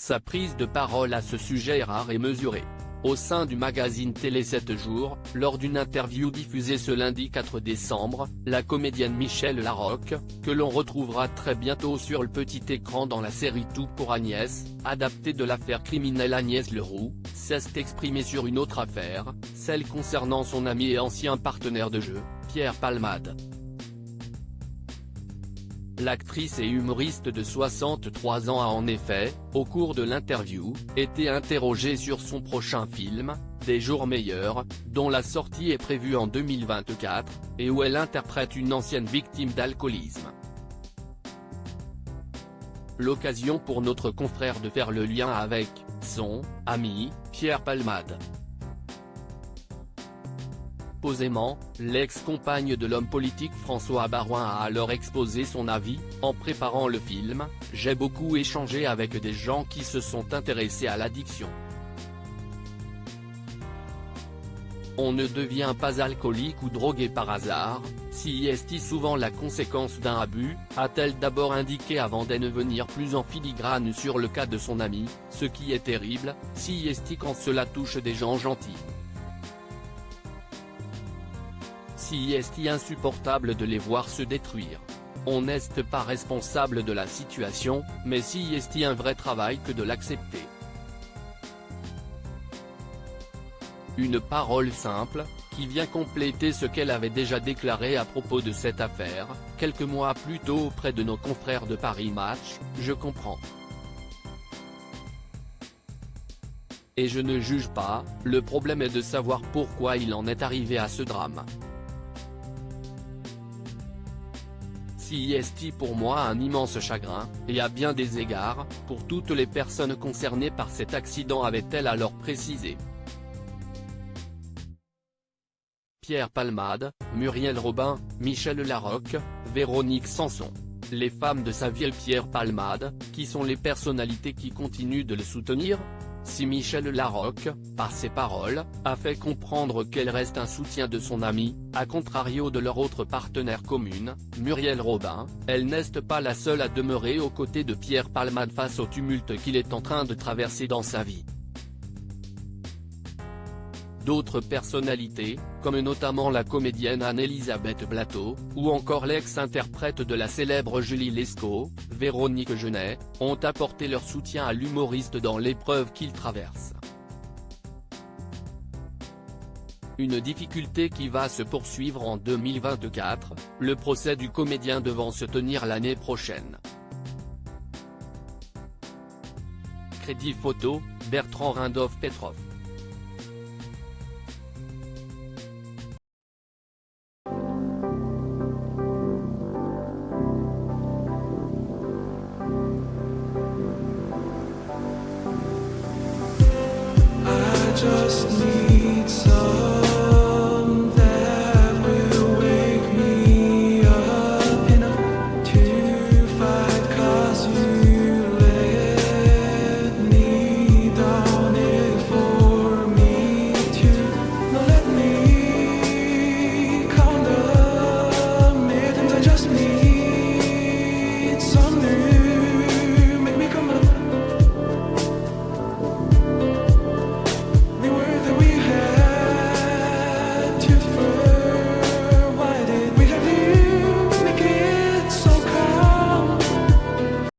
Sa prise de parole à ce sujet est rare et mesurée. Au sein du magazine Télé 7 jours, lors d'une interview diffusée ce lundi 4 décembre, la comédienne Michèle Larocque, que l'on retrouvera très bientôt sur le petit écran dans la série Tout pour Agnès, adaptée de l'affaire criminelle Agnès Leroux, s'est exprimée sur une autre affaire, celle concernant son ami et ancien partenaire de jeu, Pierre Palmade. L'actrice et humoriste de 63 ans a en effet, au cours de l'interview, été interrogée sur son prochain film, Des jours meilleurs, dont la sortie est prévue en 2024, et où elle interprète une ancienne victime d'alcoolisme. L'occasion pour notre confrère de faire le lien avec son ami, Pierre Palmade. Posément, l'ex-compagne de l'homme politique François Baroin a alors exposé son avis: en préparant le film, j'ai beaucoup échangé avec des gens qui se sont intéressés à l'addiction. On ne devient pas alcoolique ou drogué par hasard, si est souvent la conséquence d'un abus, a-t-elle d'abord indiqué avant d'en venir plus en filigrane sur le cas de son ami, ce qui est terrible, si est quand cela touche des gens gentils. Si est insupportable de les voir se détruire. On n'est pas responsable de la situation, mais si est un vrai travail que de l'accepter. Une parole simple, qui vient compléter ce qu'elle avait déjà déclaré à propos de cette affaire, quelques mois plus tôt auprès de nos confrères de Paris Match: je comprends. Et je ne juge pas, le problème est de savoir pourquoi il en est arrivé à ce drame. Si est pour moi un immense chagrin, et à bien des égards, pour toutes les personnes concernées par cet accident, avait-elle alors précisé. Pierre Palmade, Muriel Robin, Michèle Larocque, Véronique Sanson. Les femmes de sa vie. Pierre Palmade, qui sont les personnalités qui continuent de le soutenir? Si Michèle Larocque, par ses paroles, a fait comprendre qu'elle reste un soutien de son ami, à contrario de leur autre partenaire commune, Muriel Robin, elle n'est pas la seule à demeurer aux côtés de Pierre Palmade face au tumulte qu'il est en train de traverser dans sa vie. D'autres personnalités, comme notamment la comédienne Anne-Elisabeth Blateau, ou encore l'ex-interprète de la célèbre Julie Lescaut, Véronique Genet, ont apporté leur soutien à l'humoriste dans l'épreuve qu'il traverse. Une difficulté qui va se poursuivre en 2024, le procès du comédien devant se tenir l'année prochaine. Crédit photo, Bertrand Rindolph Petrov. Just